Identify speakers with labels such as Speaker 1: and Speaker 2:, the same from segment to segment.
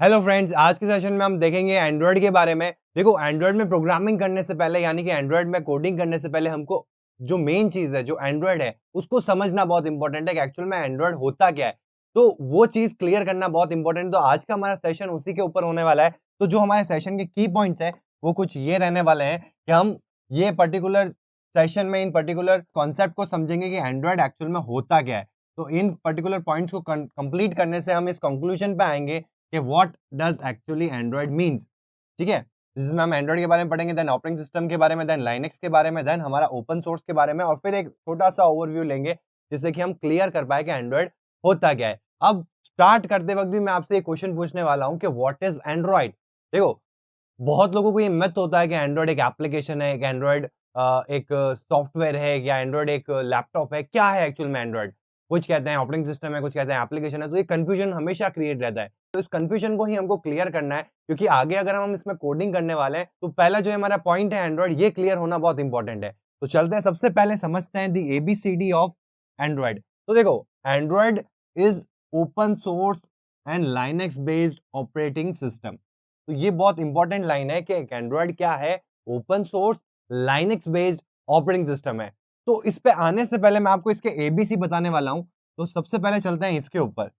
Speaker 1: Hello friends, आज के session में हम देखेंगे एंड्रॉयड के बारे में। देखो, एंड्रॉयड में प्रोग्रामिंग करने से पहले यानी कि एंड्रॉयड में कोडिंग करने से पहले हमको जो मेन चीज़ है, जो एंड्रॉयड है, उसको समझना बहुत इंपॉर्टेंट है कि एक्चुअल में एंड्रॉयड होता क्या है। तो वो चीज़ क्लियर करना बहुत इंपॉर्टेंट है। तो आज का हमारा सेशन उसी के ऊपर होने वाला है। तो जो हमारे सेशन के की पॉइंट्स हैं, वो कुछ ये रहने वाले हैं कि हम ये पर्टिकुलर सेशन में इन पर्टिकुलर कॉन्सेप्ट को समझेंगे कि एंड्रॉयड एक्चुअल में होता क्या है। तो इन पर्टिकुलर पॉइंट्स को कंप्लीट करने से हम इस कंक्लूजन पे आएँगे कि what does actually Android means. ठीक है, जिसमें हम एंड्रॉयड के बारे में पढ़ेंगे, देन ऑपरेटिंग सिस्टम के बारे में, देन लाइनक्स के बारे में, देन हमारा ओपन सोर्स के बारे में, और फिर एक छोटा सा ओवरव्यू लेंगे जिससे कि हम क्लियर कर पाए कि एंड्रॉयड होता क्या है। अब स्टार्ट करते वक्त भी मैं आपसे एक क्वेश्चन पूछने वाला हूं कि व्हाट इज एंड्रॉयड। देखो, बहुत लोगों को ये मिथ होता है कि एंड्रॉयड एक एप्लीकेशन है, एक एंड्रॉयड एक सॉफ्टवेयर है, या एंड्रॉयड एक लैपटॉप है। क्या है एक्चुअल में एंड्रॉयड? कुछ कहते हैं ऑपरेटिंग सिस्टम है, कुछ कहते हैं एप्लीकेशन है। तो ये कंफ्यूजन हमेशा क्रिएट रहता है। तो इस कंफ्यूजन को ही हमको क्लियर करना है, क्योंकि आगे अगर हम इसमें कोडिंग करने वाले हैं तो पहला जो हमारा पॉइंट है एंड्रॉयड, ये क्लियर होना बहुत इंपॉर्टेंट है। तो चलते हैं, सबसे पहले समझते हैं दी एबीसीडी ऑफ एंड्रॉयड। तो देखो, Android is open source and Linux based operating system. तो ये बहुत इंपॉर्टेंट लाइन है कि एंड्रॉयड क्या है? Open source Linux based operating system है। तो इस पे आने से पहले मैं आपको इसके एबीसी बताने वाला हूं। तो सबसे पहले चलते हैं इसके ऊपर।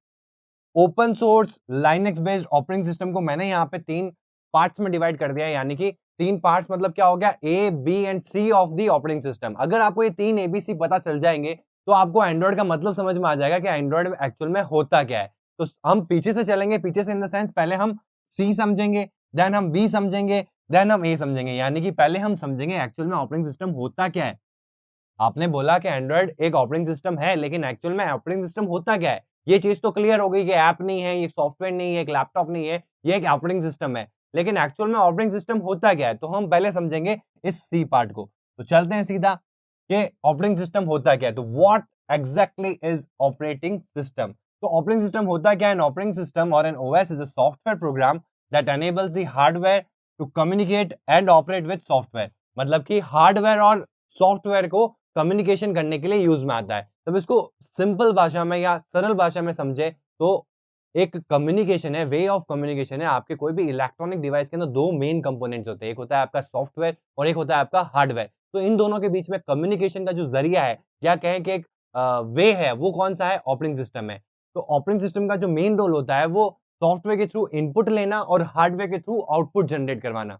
Speaker 1: Open source Linux based operating system को मैंने यहाँ पे 3 पार्ट्स में डिवाइड कर दिया है, यानी कि 3 पार्ट्स मतलब क्या हो गया? A, B and C of the operating system. अगर आपको ये 3 एबीसी पता चल जाएंगे तो आपको एंड्रॉयड का मतलब समझ में आ जाएगा कि एंड्रॉयड एक्चुअल में होता क्या है। तो हम पीछे से चलेंगे, पीछे से इन द सेंस पहले हम सी समझेंगे, देन हम बी समझेंगे, देन हम ए समझेंगे। यानी कि पहले हम समझेंगे एक्चुअल में ऑपरेटिंग सिस्टम होता क्या है। आपने बोला कि एंड्रॉयड एक ऑपरेटिंग सिस्टम है, लेकिन एक्चुअल में ऑपरेटिंग सिस्टम होता क्या है? ये चीज तो क्लियर हो गई कि ऐप नहीं है, ये सॉफ्टवेयर नहीं है, एक लैपटॉप नहीं है, ये एक ऑपरेटिंग सिस्टम है। लेकिन एक्चुअल में ऑपरेटिंग सिस्टम होता क्या है? तो हम पहले समझेंगे इस सी पार्ट को। तो चलते हैं सीधा कि ऑपरेटिंग सिस्टम होता क्या है। तो what exactly is operating system? तो ऑपरेटिंग सिस्टम होता क्या है? एन ऑपरेटिंग सिस्टम और an OS is a software program that enables the hardware to communicate and operate with software. मतलब कि हार्डवेयर और सॉफ्टवेयर को कम्युनिकेशन करने के लिए यूज में आता है। तब इसको सिंपल भाषा में या सरल भाषा में समझे तो एक कम्युनिकेशन है, वे ऑफ कम्युनिकेशन है। आपके कोई भी इलेक्ट्रॉनिक डिवाइस के अंदर 2 मेन कंपोनेंट्स होते हैं, एक होता है आपका सॉफ्टवेयर और एक होता है आपका हार्डवेयर। तो इन दोनों के बीच में कम्युनिकेशन का जो जरिया है, या कहें कि एक वे है, वो कौन सा है? ऑपरेटिंग सिस्टम है। तो ऑपरेटिंग सिस्टम का जो मेन रोल होता है वो सॉफ्टवेयर के थ्रू इनपुट लेना और हार्डवेयर के थ्रू आउटपुट जनरेट करवाना।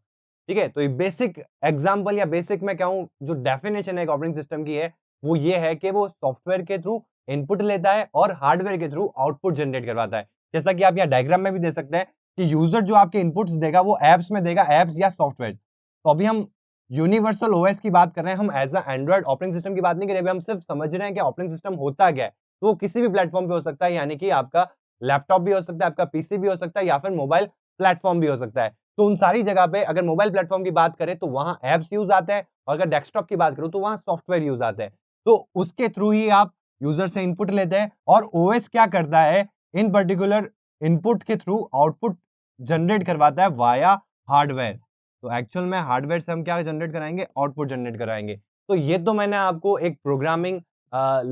Speaker 1: ठीक है, तो ये बेसिक एग्जांपल या बेसिक मैं कहूँ जो डेफिनेशन है एक ऑपरेटिंग सिस्टम की है, वो ये है कि वो सॉफ्टवेयर के थ्रू इनपुट लेता है और हार्डवेयर के थ्रू आउटपुट जनरेट करवाता है। जैसा कि आप यहाँ डायग्राम में भी दे सकते हैं कि यूजर जो आपके इनपुट्स देगा वो एप्स में देगा, एप्स या सॉफ्टवेयर। तो अभी हम यूनिवर्सल ओएस की बात कर रहे हैं, हम as a android operating system की बात नहीं कर रहे, अभी हम सिर्फ समझ रहे हैं कि ऑपरेटिंग सिस्टम होता क्या है। तो वो किसी भी प्लेटफॉर्म पे हो सकता है, यानी कि आपका लैपटॉप भी हो सकता है, आपका पीसी भी हो सकता है, या फिर मोबाइल प्लेटफॉर्म भी हो सकता है। तो उन सारी जगह पे अगर मोबाइल प्लेटफॉर्म की बात करें तो वहां एप्स यूज आते हैं, और अगर डेस्कटॉप की बात करूं तो वहां सॉफ्टवेयर यूज आते हैं। तो उसके थ्रू ही आप यूजर से इनपुट लेते हैं, और ओएस क्या करता है? इन पर्टिकुलर इनपुट के थ्रू आउटपुट जनरेट करवाता है वाया हार्डवेयर। तो एक्चुअल में हार्डवेयर से हम क्या जनरेट कराएंगे? आउटपुट जनरेट कराएंगे। तो ये तो मैंने आपको एक प्रोग्रामिंग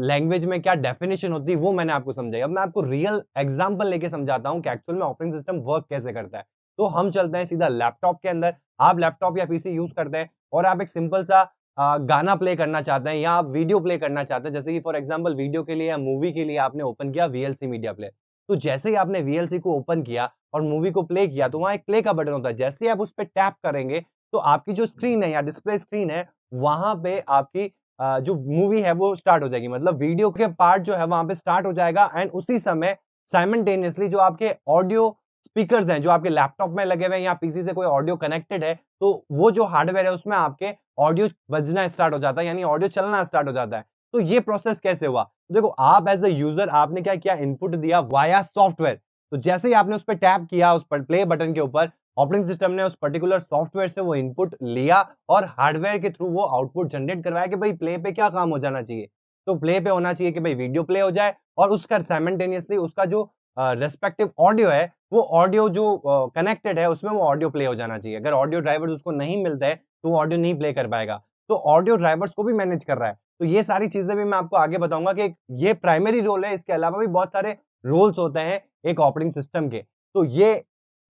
Speaker 1: लैंग्वेज में क्या डेफिनेशन होती है वो मैंने आपको समझाई। अब मैं आपको रियल एग्जांपल लेके समझाता हूं कि एक्चुअल में ऑपरेटिंग सिस्टम वर्क कैसे करता है। तो हम चलते हैं सीधा लैपटॉप के अंदर। आप लैपटॉप या पीसी यूज करते हैं और आप एक सिंपल सा गाना प्ले करना चाहते हैं, या आप वीडियो प्ले करना चाहते हैं, जैसे कि फॉर एग्जांपल वीडियो के लिए या मूवी के लिए आपने ओपन किया वीएलसी मीडिया प्लेयर। तो जैसे ही आपने वीएलसी को ओपन किया और मूवी को प्ले किया, तो वहां एक प्ले का बटन होता है। जैसे ही आप उस पर टैप करेंगे तो आपकी जो स्क्रीन है या डिस्प्ले स्क्रीन है, वहां पे आपकी जो मूवी है वो स्टार्ट हो जाएगी। मतलब वीडियो के पार्ट जो है वहां पे स्टार्ट हो जाएगा, एंड उसी समय साइमल्टेनियसली जो आपके ऑडियो स्पीकर्स हैं जो आपके लैपटॉप में लगे हुए हैं या पीसी से कोई ऑडियो कनेक्टेड है, तो वो जो हार्डवेयर है उसमें आपके ऑडियो बजना स्टार्ट हो जाता है, यानी ऑडियो चलना स्टार्ट हो जाता है। तो ये प्रोसेस कैसे हुआ? तो देखो, आप एज अ यूजर आपने क्या किया? इनपुट दिया वाया सॉफ्टवेयर। तो जैसे ही आपने उस पर टैप किया, उस पर प्ले बटन के ऊपर, ऑपरेटिंग सिस्टम ने उस पर्टिकुलर सॉफ्टवेयर से वो इनपुट लिया और हार्डवेयर के थ्रू वो आउटपुट जनरेट करवाया कि भाई प्ले पे क्या काम हो जाना चाहिए। तो प्ले पे होना चाहिए कि भाई वीडियो प्ले हो जाए, और उसका साइमल्टेनियसली उसका जो रेस्पेक्टिव ऑडियो है, वो ऑडियो जो कनेक्टेड है उसमें वो ऑडियो प्ले हो जाना चाहिए। अगर ऑडियो ड्राइवर्स उसको नहीं मिलते हैं तो वो ऑडियो नहीं प्ले कर पाएगा। तो ऑडियो ड्राइवर्स को भी मैनेज कर रहा है। तो ये सारी चीजें भी मैं आपको आगे बताऊंगा कि ये प्राइमरी रोल है, इसके अलावा भी बहुत सारे रोल्स होते हैं एक ऑपरेटिंग सिस्टम के। तो ये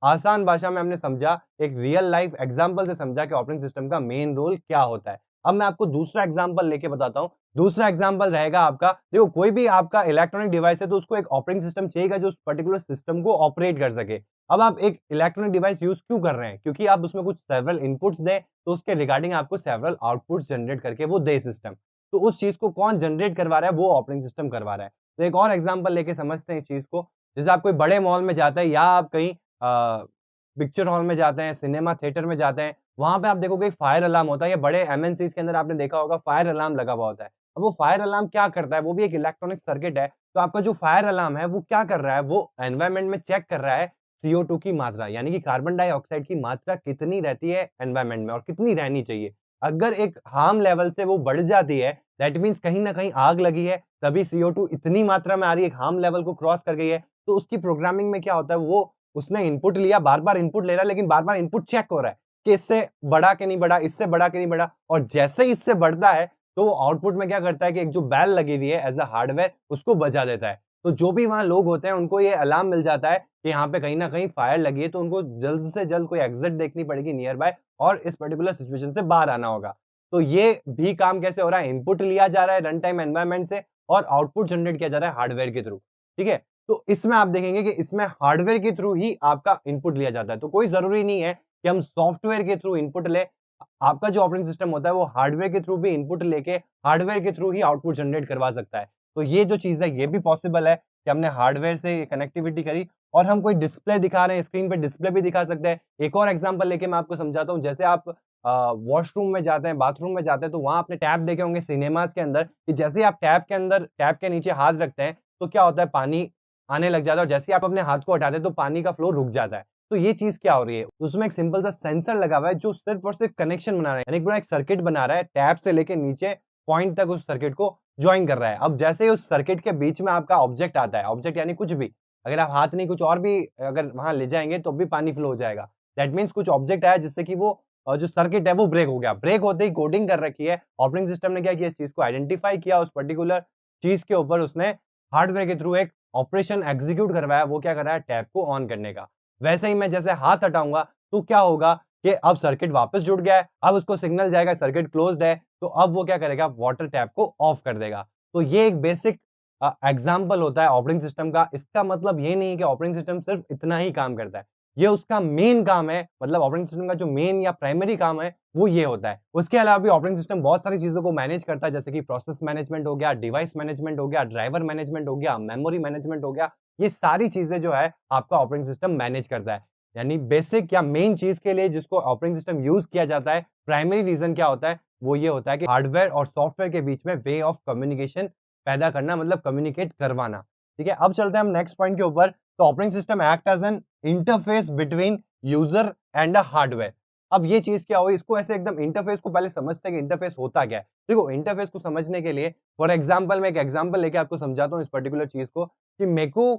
Speaker 1: आसान भाषा में हमने समझा, एक रियल लाइफ एग्जांपल से समझा कि ऑपरेटिंग सिस्टम का मेन रोल क्या होता है। अब मैं आपको दूसरा एग्जांपल लेके बताता हूँ। दूसरा एग्जांपल रहेगा आपका, देखो कोई भी आपका इलेक्ट्रॉनिक डिवाइस है तो उसको एक ऑपरेटिंग सिस्टम चाहिएगा जो उस पर्टिकुलर सिस्टम को ऑपरेट कर सके। अब आप एक इलेक्ट्रॉनिक डिवाइस यूज़ क्यों कर रहे हैं? क्योंकि आप उसमें कुछ सेवरल इनपुट्स दें, तो उसके रिगार्डिंग आपको सेवरल आउटपुट्स जनरेट करके वो दे सिस्टम। तो उस चीज़ को कौन जनरेट करवा रहा है? वो ऑपरेटिंग सिस्टम करवा रहा है। तो एक और एग्जांपल लेके समझते हैं इस चीज़ को। जैसे आप कोई बड़े मॉल में जाते हैं या आप कहीं पिक्चर हॉल में जाते हैं, सिनेमा थिएटर में जाते हैं, वहाँ पे आप देखोगे एक फायर अलार्म होता है या बड़े एमएनसीज़ के अंदर आपने देखा होगा फायर अलार्म लगा हुआ होता है। अब वो फायर अलार्म क्या करता है? वो भी एक इलेक्ट्रॉनिक सर्किट है। तो आपका जो फायर अलार्म है वो क्या कर रहा है? वो एनवायरनमेंट में चेक कर रहा है CO2 की मात्रा, यानी कि कार्बन डाइऑक्साइड की मात्रा कितनी रहती है एनवायरनमेंट में और कितनी रहनी चाहिए। अगर एक हार्म लेवल से वो बढ़ जाती है, दैट मीन्स कहीं न कहीं आग लगी है, तभी CO2 इतनी मात्रा में आ रही है, एक हार्म लेवल को क्रॉस कर गई है। तो उसकी प्रोग्रामिंग में क्या होता है, वो उसने इनपुट लिया, बार-बार इनपुट ले रहा है, लेकिन बार-बार इनपुट चेक हो रहा है कि इससे बढ़ा कि नहीं बढ़ा, इससे बढ़ा कि नहीं बढ़ा, और जैसे ही इससे बढ़ता है, तो वो आउटपुट में क्या करता है कि एक जो बेल लगी हुई है एज़ अ हार्डवेयर, उसको बजा देता है। तो जो भी वहाँ लोग होते हैं, उनको ये अलार्म मिल जाता है कि यहाँ पे कहीं न कहीं फायर लगी है, तो उनको जल्द से जल्द कोई एग्ज़िट देखनी पड़ेगी नियर बाय और इस पर्टिकुलर सिचुएशन से बाहर आना होगा। तो ये भी काम कैसे हो रहा है? इनपुट लिया जा रहा है रन टाइम एनवायरनमेंट से और आउटपुट जनरेट किया जा रहा है हार्डवेयर के थ्रू, ठीक है? तो इसमें आप देखेंगे कि इसमें हार्डवेयर के थ्रू ही आपका इनपुट लिया जाता है। तो कोई ज़रूरी नहीं है कि हम सॉफ्टवेयर के थ्रू इनपुट लें। आपका जो ऑपरेटिंग सिस्टम होता है वो हार्डवेयर के थ्रू भी इनपुट लेके हार्डवेयर के थ्रू ही आउटपुट जनरेट करवा सकता है। तो ये जो चीज़ है ये भी पॉसिबल है कि हमने हार्डवेयर से कनेक्टिविटी करी और हम कोई डिस्प्ले दिखा रहे हैं, स्क्रीन पे डिस्प्ले भी दिखा सकते हैं। एक और एग्जांपल लेके मैं आपको समझाता हूँ। जैसे आप वॉशरूम में जाते हैं, बाथरूम में जाते हैं, तो वहाँ आपने टैप देखे होंगे सिनेमाज़ के अंदर कि जैसे ही आप टैप के अंदर टैप के नीचे हाथ रखते हैं, तो क्या होता है पानी आने लग जाता है और जैसे ही आप अपने हाथ को हटाते हैं तो पानी का फ्लो रुक जाता है। तो ये चीज़ क्या हो रही है? उसमें एक सिंपल सा सेंसर लगा हुआ है जो सिर्फ़ और सिर्फ़ कनेक्शन बना रहा है। यानी एक पूरा एक सर्किट बना रहा है, टैप से लेके नीचे पॉइंट तक उस सर्किट को जॉइन कर रहा है। अब जैसे ही उस सर्किट के बीच में आपका ऑब्जेक्ट आता है, ऑब्जेक्ट यानी कुछ भी, अगर आप हाथ नहीं कुछ और भी अगर वहाँ ले जाएँगे तो भी पानी फ्लो हो जाएगा। दैट मीन्स कुछ ऑब्जेक्ट आया जिससे कि वो जो सर्किट है वो ब्रेक हो गया। ब्रेक होते ही कोडिंग कर रखी है। ऑपरेटिंग सिस्टम ने क्या किया, इस चीज़ को आइडेंटिफ़ाई किया, उस पर्टिकुलर चीज़ के ऊपर उसने हार्डवेयर के थ्रू एक ऑपरेशन एग्ज़ीक्यूट करवाया। वो क्या कर रहा है? टैप को ऑन करने का। वैसे ही मैं जैसे हाथ हटाऊँगा तो क्या होगा कि अब सर्किट वापस जुड़ गया है। अब उसको सिग्नल जाएगा सर्किट क्लोज़्ड है, तो अब वो क्या करेगा? वाटर टैप को ऑफ कर देगा। तो ये एक बेसिक एग्ज़ाम्पल होता है ऑपरेटिंग सिस्टम का। इसका मतलब ये नहीं है कि ऑपरेटिंग सिस्टम सिर्फ़ इतना ही काम करता है। ये उसका मेन काम है, मतलब ऑपरेटिंग सिस्टम का जो मेन या प्राइमरी काम है, वो ये होता है। उसके अलावा भी ऑपरेटिंग सिस्टम बहुत सारी चीज़ों को मैनेज करता है, जैसे कि प्रोसेस मैनेजमेंट हो गया, डिवाइस मैनेजमेंट हो गया, ड्राइवर मैनेजमेंट हो गया, मेमोरी मैनेजमेंट हो गया। ये सारी चीज़ें जो है आपका ऑपरेटिंग सिस्टम मैनेज करता है। यानी बेसिक या मेन चीज़ के लिए जिसको ऑपरेटिंग सिस्टम यूज़ किया जाता है, प्राइमरी रीज़न क्या होता है? वो ये होता है कि हार्डवेयर और सॉफ्टवेयर के बीच में वे ऑफ कम्युनिकेशन पैदा करना, मतलब कम्युनिकेट करवाना। ठीक है? अब चलते हैं हम नेक्स्ट पॉइंट के ऊपर। तो operating system act as an interface between user and a hardware. अब ये चीज़ क्या हुई? इसको ऐसे एकदम इंटरफेस को पहले समझते हैं कि इंटरफेस होता क्या है? देखो, इंटरफेस को समझने के लिए फॉर एग्ज़ाम्पल मैं एक एग्ज़ाम्पल लेके आपको समझाता हूँ इस पर्टिकुलर चीज़ को कि मेरे को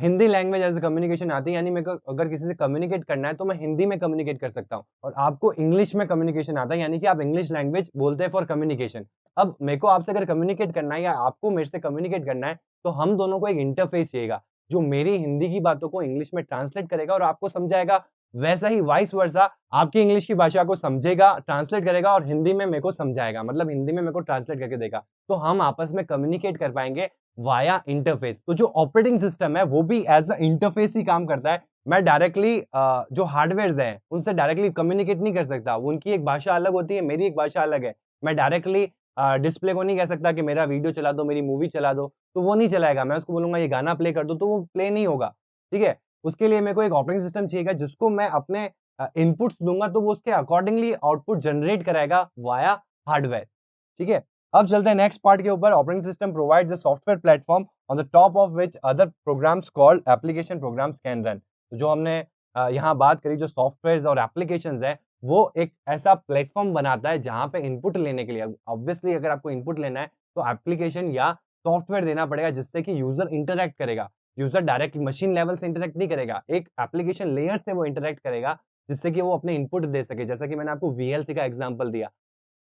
Speaker 1: Hindi language as a communication आती है, यानी मेरे को अगर किसी से कम्युनिकेट करना है तो मैं हिंदी में कम्युनिकेट कर सकता हूँ और आपको इंग्लिश में कम्युनिकेशन आता है, यानी कि आप इंग्लिश लैंग्वेज बोलते हैं फॉर कम्युनिकेशन। अब मेरे को आपसे अगर कम्युनिकेट करना है या आपको मेरे से कम्युनिकेट करना है, तो हम दोनों को एक इंटरफेस चाहिएगा, जो मेरी हिंदी की बातों को इंग्लिश में ट्रांसलेट करेगा और आपको समझाएगा। वैसा ही वाइस वर्सा आपकी इंग्लिश की भाषा को समझेगा, ट्रांसलेट करेगा और हिंदी में मेरे को समझाएगा, मतलब हिंदी में मेरे को ट्रांसलेट करके देगा। तो हम आपस में कम्युनिकेट कर पाएँगे वाया इंटरफेस। तो जो ऑपरेटिंग सिस्टम है वो भी एज़ अ इंटरफेस ही काम करता है। मैं डायरेक्टली जो हार्डवेयर्स हैं, उनसे डायरेक्टली कम्युनिकेट नहीं कर सकता। उनकी एक भाषा अलग होती है, मेरी एक भाषा अलग है। मैं डायरेक्टली डिस्प्ले को नहीं कह सकता कि मेरा वीडियो चला दो, मेरी मूवी चला दो, तो वो नहीं चलाएगा। मैं उसको बोलूँगा ये गाना प्ले कर दो, तो वो प्ले नहीं होगा, ठीक है? उसके लिए मेरे को एक ऑपरेटिंग सिस्टम चाहिएगा जिसको मैं अपने इनपुट्स दूँगा तो वो उसके अकॉर्डिंगली आउटपुट जनरेट कराएगा वाया हार्डवेयर, ठीक है? अब चलते हैं नेक्स्ट पार्ट के ऊपर। Operating system provides a software platform on the top of which other programs called application programs can run. तो जो हमने यहाँ बात करी, जो सॉफ्टवेयर्स और एप्लीकेशंस हैं, वो एक ऐसा प्लेटफॉर्म बनाता है जहाँ पे इनपुट लेने के लिए ऑब्वियसली अगर आपको इनपुट लेना है तो एप्लीकेशन या सॉफ्टवेयर देना पड़ेगा जिससे कि यूज़र इंटरैक्ट करेगा। यूज़र डायरेक्ट मशीन लेवल से इंटरैक्ट नहीं करेगा, एक एप्लीकेशन लेयर से वो इंटरैक्ट करेगा जिससे कि वो अपने इनपुट दे सके। जैसा कि मैंने आपको वीएलसी का एग्ज़ाम्पल दिया,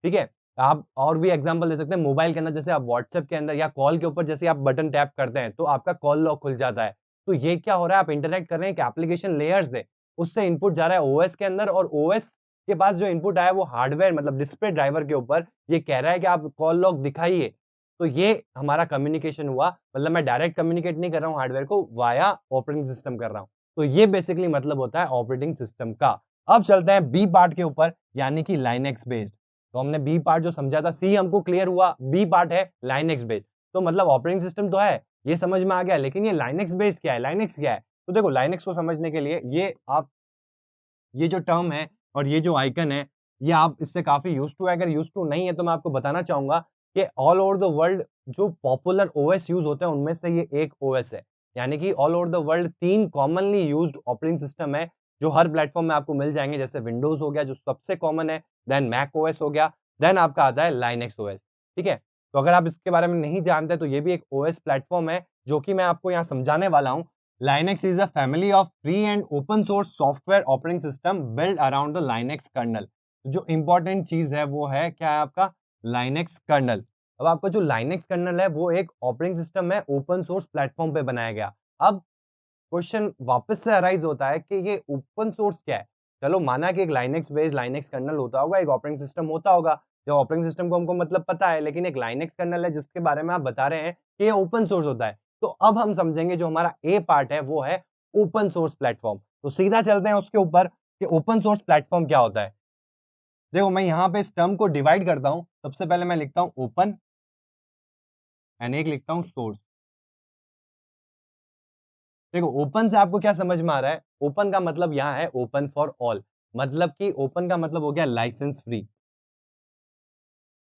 Speaker 1: ठीक है? आप और भी एग्ज़ाम्पल दे सकते हैं मोबाइल के अंदर, जैसे आप व्हाट्सएप के अंदर या कॉल के ऊपर जैसे आप बटन टैप करते हैं, तो आपका कॉल लॉक खुल जाता है। तो ये क्या हो रहा है? आप इंटरैक्ट कर रहे हैं एक एप्लीकेशन लेयर से। उससे इनपुट जा रहा है ओएस के अंदर और ओएस के पास जो इनपुट आया वो हार्डवेयर मतलब डिस्प्ले ड्राइवर के ऊपर ये कह रहा है कि आप कॉल लॉग दिखाइए। तो ये हमारा कम्युनिकेशन हुआ, मतलब मैं डायरेक्ट कम्युनिकेट नहीं कर रहा हूँ हार्डवेयर को, वाया ऑपरेटिंग सिस्टम कर रहा हूँ। तो ये बेसिकली मतलब होता है ऑपरेटिंग सिस्टम का। अब चलते हैं बी पार्ट के ऊपर, यानी कि लाइनेक्स बेस्ड। तो हमने बी पार्ट जो समझा था, सी हमको क्लियर हुआ, बी पार्ट है लाइनेक्स बेस्ड। तो मतलब ऑपरेटिंग सिस्टम तो है, ये समझ में आ गया, लेकिन ये लाइनेक्स बेस्ड क्या है, लाइनेक्स क्या है? तो देखो लाइनेक्स को समझने के लिए ये जो टर्म है और ये जो आइकन है, ये आप इससे काफ़ी यूज़्ड टू है। अगर यूज़्ड टू नहीं है तो मैं आपको बताना चाहूँगा कि ऑल ओवर द वर्ल्ड जो पॉपुलर ओएस यूज़ होते हैं उनमें से ये एक ओएस है। यानी कि all over the world 3 commonly used operating system है, जो हर प्लेटफ़ॉर्म में आपको मिल जाएँगे। जैसे विंडोज़ हो गया जो सबसे कॉमन है, देन मैक ओएस हो गया, देन आपका आता है लाइनेक्स ओएस, ठीक है? तो अगर आप इसके बारे में नहीं जानते तो ये भी एक ओएस प्लेटफ़ॉर्म है, जो कि मैं आपको यहाँ समझाने वाला हूँ। Linux is a family of free and open source software operating system built around the Linux kernel। जो इम्पोर्टेंट चीज है वो है क्या है आपका Linux कर्नल। अब आपका जो Linux कर्नल है वो एक ऑपरेटिंग सिस्टम है, ओपन सोर्स प्लेटफॉर्म पे बनाया गया। अब क्वेश्चन वापस से अराइज होता है कि ये ओपन सोर्स क्या है? चलो माना कि एक लाइनेक्स बेस्ड लाइनेक्स कर्नल होता होगा, एक ऑपरेटिंग सिस्टम होता होगा। जो ऑपरेटिंग सिस्टम को हमको मतलब पता है, लेकिन एक लाइनेक्स कर्नल है जिसके बारे में आप बता रहे हैं कि ये ओपन सोर्स होता है। तो अब हम समझेंगे जो हमारा ए पार्ट है वो है ओपन सोर्स प्लेटफॉर्म। तो सीधा चलते हैं उसके ऊपर कि ओपन सोर्स प्लेटफॉर्म क्या होता है। देखो मैं यहाँ पे इस टर्म को डिवाइड करता हूँ। सबसे पहले मैं लिखता हूँ ओपन एंड एक लिखता हूँ सोर्स। देखो ओपन से आपको क्या समझ में आ रहा है? ओपन का मतलब यहाँ है ओपन फॉर ऑल, मतलब कि ओपन का मतलब हो गया लाइसेंस फ्री।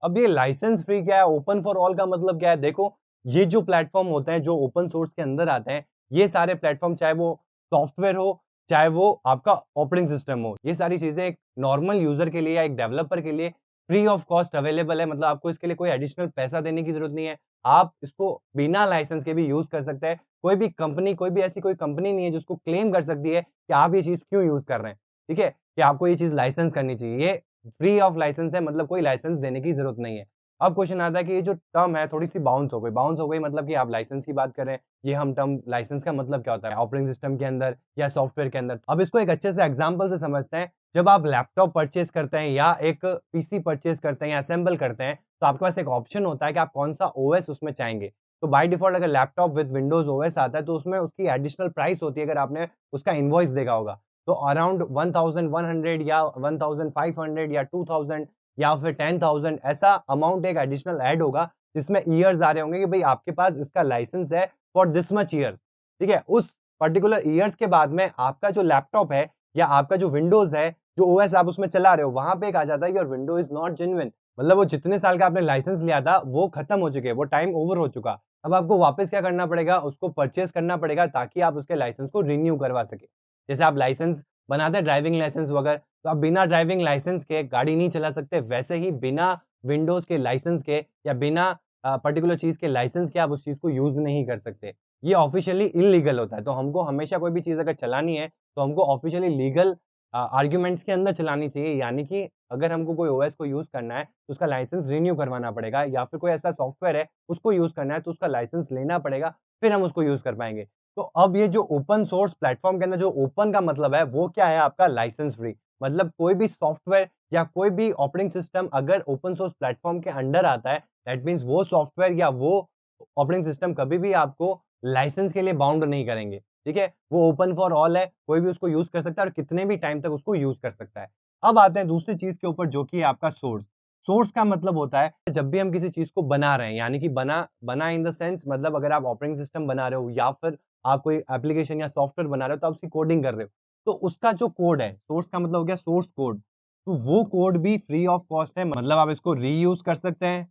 Speaker 1: अब ये लाइसेंस फ्री क्या है, ओपन फॉर ऑल का मतलब क्या है? देखो ये जो प्लेटफॉर्म होते हैं जो ओपन सोर्स के अंदर आते हैं, ये सारे प्लेटफॉर्म चाहे वो सॉफ्टवेयर हो, चाहे वो आपका ऑपरेटिंग सिस्टम हो, ये सारी चीजें एक नॉर्मल यूजर के लिए या एक डेवलपर के लिए फ्री ऑफ कॉस्ट अवेलेबल है। मतलब आपको इसके लिए कोई एडिशनल पैसा देने की जरूरत नहीं है। आप इसको बिना लाइसेंस के भी यूज कर सकते हैं। कोई भी कंपनी, कोई भी ऐसी कोई कंपनी नहीं है जिसको क्लेम कर सकती है कि आप ये चीज क्यों यूज कर रहे हैं, ठीक है, कि आपको ये चीज लाइसेंस करनी चाहिए। ये फ्री ऑफ लाइसेंस है, मतलब कोई लाइसेंस देने की जरूरत नहीं है। अब क्वेश्चन आता है कि ये जो टर्म है थोड़ी सी बाउंस हो गई मतलब कि आप लाइसेंस की बात कर रहे हैं। ये हम टर्म लाइसेंस का मतलब क्या होता है ऑपरेटिंग सिस्टम के अंदर या सॉफ्टवेयर के अंदर? अब इसको एक अच्छे से एग्जांपल से समझते हैं। जब आप लैपटॉप परचेज करते हैं या एक पीसी परचेज करते हैं या असेंबल करते हैं, तो आपके पास एक ऑप्शन होता है कि आप कौन सा ओएस उसमें चाहेंगे। तो बाय डिफॉल्ट अगर लैपटॉप विद विंडोज ओएस आता है तो उसमें उसकी एडिशनल प्राइस होती है, अगर आपने उसका इनवॉइस देखा होगा। तो अराउंड 1100 या 1500 या 2000 या फिर 10,000 ऐसा अमाउंट एक एडिशनल ऐड होगा, जिसमें ईयर्स आ रहे होंगे कि भाई आपके पास इसका लाइसेंस है फॉर दिस मच ईयर्स, ठीक है? उस पर्टिकुलर ईयर्स के बाद में आपका जो लैपटॉप है या आपका जो विंडोज है, जो ओएस आप उसमें चला रहे हो, वहां पे एक आ जाता है your window is not genuine. मतलब वो जितने साल का आपने लाइसेंस लिया था वो खत्म हो चुके, वो टाइम ओवर हो चुका। अब आपको वापस क्या करना पड़ेगा? उसको परचेज करना पड़ेगा ताकि आप उसके लाइसेंस को रिन्यू करवा सके। जैसे आप लाइसेंस बनाते हैं ड्राइविंग लाइसेंस वगैरह, तो आप बिना ड्राइविंग लाइसेंस के गाड़ी नहीं चला सकते। वैसे ही बिना विंडोज के लाइसेंस के या बिना पर्टिकुलर चीज के लाइसेंस के आप उस चीज को यूज नहीं कर सकते। ये ऑफिशियली इलीगल होता है। तो हमको हमेशा कोई भी चीज अगर चलानी है तो हमको ऑफिशियली लीगल आर्ग्यूमेंट्स के अंदर चलानी चाहिए। यानी कि अगर हमको कोई ओएस को यूज करना है तो उसका लाइसेंस रिन्यू करवाना पड़ेगा, या फिर कोई ऐसा सॉफ्टवेयर है उसको यूज करना है तो उसका लाइसेंस लेना पड़ेगा, फिर हम उसको यूज कर पाएंगे। तो अब ये जो ओपन सोर्स प्लेटफॉर्म के अंदर जो ओपन का मतलब है वो क्या है? आपका लाइसेंस फ्री। मतलब कोई भी सॉफ्टवेयर या कोई भी ऑपरेटिंग सिस्टम अगर ओपन सोर्स प्लेटफॉर्म के अंडर आता है, दैट मीन्स वो सॉफ्टवेयर या वो ऑपरेटिंग सिस्टम कभी भी आपको लाइसेंस के लिए बाउंड नहीं करेंगे, ठीक है? वो ओपन फॉर ऑल है, कोई भी उसको यूज कर सकता है और कितने भी टाइम तक उसको यूज कर सकता है। अब आते हैं दूसरी चीज के ऊपर जो कि है आपका सोर्स। सोर्स का मतलब होता है जब भी हम किसी चीज को बना रहे हैं, यानी कि बना इन द सेंस, मतलब अगर आप ऑपरेटिंग सिस्टम बना रहे हो या फिर आप कोई एप्लीकेशन या सॉफ्टवेयर बना रहे हो तो आप उसकी कोडिंग कर रहे हो, तो उसका जो कोड है, सोर्स का मतलब हो गया सोर्स कोड। तो वो कोड भी फ्री ऑफ कॉस्ट है, मतलब आप इसको रीयूज कर सकते हैं,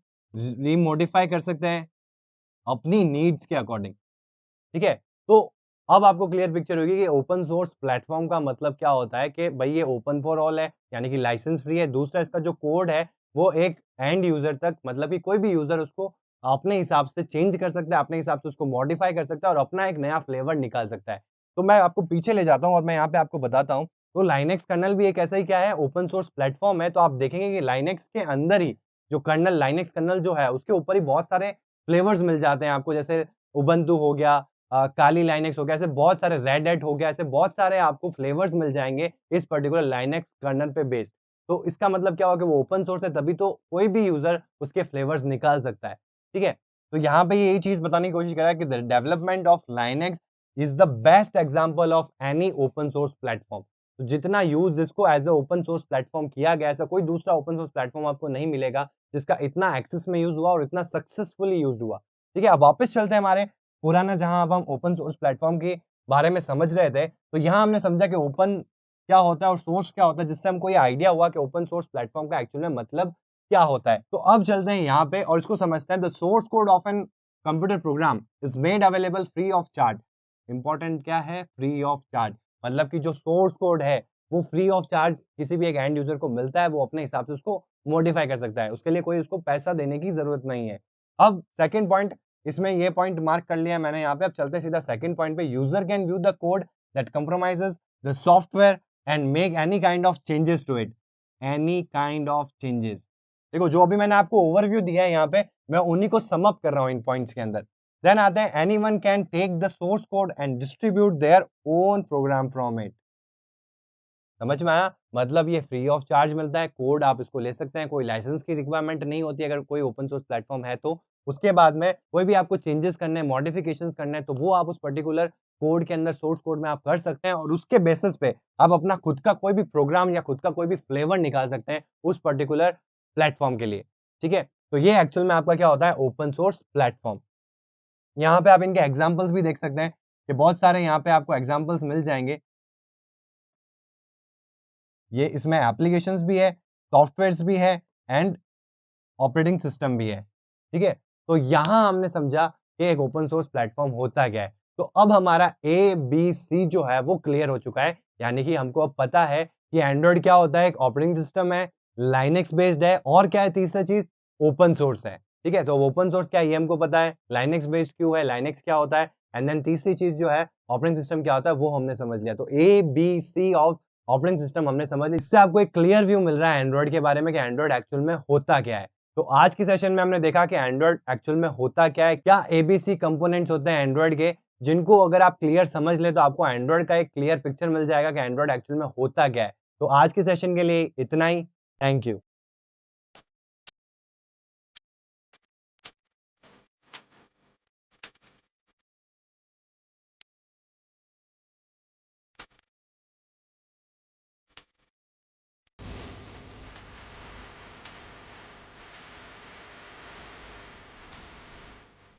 Speaker 1: रीमॉडिफाई कर सकते हैं अपनी नीड्स के अकॉर्डिंग, ठीक है? तो अब आपको क्लियर पिक्चर होगी कि ओपन सोर्स प्लेटफॉर्म का मतलब क्या होता है कि भाई ये ओपन फॉर ऑल है, यानी कि लाइसेंस फ्री है। दूसरा इसका जो कोड है वो एक एंड यूजर तक, मतलब कि कोई भी यूजर उसको अपने हिसाब से चेंज कर सकता है, अपने हिसाब से उसको मॉडिफाई कर सकता है और अपना एक नया फ्लेवर निकाल सकता है। तो मैं आपको पीछे ले जाता हूँ और मैं यहाँ पे आपको बताता हूँ। तो लाइनेक्स कर्नल भी एक ऐसा ही क्या है, ओपन सोर्स प्लेटफॉर्म है। तो आप देखेंगे कि लाइनेक्स के अंदर ही जो कर्नल, लाइनेक्स कर्नल जो है उसके ऊपर ही बहुत सारे फ्लेवर्स मिल जाते हैं आपको। जैसे उबंटू हो गया, काली लाइनेक्स हो गया, ऐसे बहुत सारे रेड हैट हो गया, ऐसे बहुत सारे आपको फ्लेवर्स मिल जाएँगे इस पर्टिकुलर लाइनेक्स कर्नल पे बेस्ड। तो इसका मतलब क्या हुआ कि वो ओपन सोर्स है तभी तो कोई भी यूज़र उसके फ्लेवर्स निकाल सकता है, ठीक है? तो यहाँ पे यही चीज़ बताने की कोशिश कर रहा है कि the development of Linux is the best example of any open source platform. तो जितना यूज़ इसको as a open source platform किया गया, ऐसा कोई दूसरा ओपन सोर्स प्लेटफ़ॉर्म आपको नहीं मिलेगा, जिसका इतना एक्सेस में यूज़ हुआ और इतना सक्सेसफुली यूज़ हुआ। ठीक है? अब वापस चलते हैं हमारे पुराना जहाँ अब हम ओपन सोर्स प्लेटफ़ॉर्म के बारे में समझ रहे थे, तो यहाँ हमने समझा कि ओपन क्या होता है और सोर्स क्या होता है, जिससे हमको ये आइडिया हुआ कि ओपन सोर्स प्लेटफ़ॉर्म का एक्चुअल में मतलब क्या होता है। तो अब चलते हैं यहाँ पे और इसको समझते हैं। The source code of an computer program is made available free of charge. Important क्या है? Free of charge. मतलब कि जो सोर्स कोड है, वो फ्री ऑफ चार्ज किसी भी एक एंड यूज़र को मिलता है, वो अपने हिसाब से उसको मॉडिफ़ाई कर सकता है। उसके लिए कोई उसको पैसा देने की ज़रूरत नहीं है। अब सेकंड पॉइंट, इसमें ये पॉइंट मार्क कर लिया है मैंने यहाँ पे। अब चलते हैं सीधा सेकंड पॉइंट पे। User can view the code that compromises the software and make any kind of changes to it. Any kind of changes. देखो, जो अभी मैंने आपको ओवरव्यू दिया है यहाँ पे, मैं उन्हीं को सम अप कर रहा हूँ इन पॉइंट्स के अंदर। देन आते हैं, anyone can take the source code and distribute their own program from it. समझ में आया? मतलब ये फ्री ऑफ चार्ज मिलता है, कोड आप इसको ले सकते हैं, कोई लाइसेंस की रिक्वायरमेंट नहीं होती अगर कोई ओपन सोर्स प्लेटफ़ॉर्म है तो। उसके बाद में कोई भी आपको चेंजेस करने हैं, मॉडिफिकेशंस करने हैं, तो वो आप उस पर्टिकुलर कोड के अंदर, सोर्स कोड में आप कर सकते हैं और उसके बेसिस पे आप अपना खुद का कोई भी प्रोग्राम या खुद का कोई भी फ्लेवर निकाल सकते हैं उस पर्टिकुलर प्लेटफ़ॉर्म के लिए, ठीक है? तो ये एक्चुअल में आपका क्या होता है? Open source platform. यहाँ पे आप इनके एग्ज़ाम्पल्स भी देख सकते हैं कि बहुत सारे यहाँ पे आपको एग्ज़ाम्पल्स मिल जाएँगे। ये इसमें एप्लीकेशंस भी है, सॉफ्टवेयर्स भी है एंड ऑपरेटिंग सिस्टम भी है, ठीक है? तो यहाँ हमने समझा कि एक ओपन सोर्स प्लेटफ़ॉर्म होता क्या है। तो अब हमारा ए, बी, सी जो है वो क्लियर हो चुका है। यानी कि हमको अब पता है कि एंड्रॉयड क्या होता है, एक ऑपरेटिंग सिस्टम है, लाइनक्स बेस्ड है और क्या है तीसरा चीज़? ओपन सोर्स है, ठीक है? तो ओपन सोर्स क्या है ये हमको पता है, लाइनक्स बेस्ड क्यों है, लाइनक्स क्या होता है एंड देन तीसरी चीज़ जो है ऑपरेटिंग सिस्टम क्या होता है वो हमने समझ लिया। तो A, B, C of operating system हमने समझ लिया। इससे आपको एक क्लियर व्यू मिल रहा है एंड्रॉयड के बारे में कि एंड्रॉयड एक्चुअल में होता क्या है। तो आज की सेशन में हमने देखा कि एंड्रॉयड एक्चुअल में होता क्या है, क्या एबीसी कंपोनेंट्स होते हैं एंड्रॉयड के, जिनको अगर आप क्लियर समझ लें तो आपको एंड्रॉयड का एक क्लियर पिक्चर मिल जाएगा कि एंड्रॉयड एक्चुअल में होता क्या है। तो आज के सेशन के लिए इतना ही। Thank you.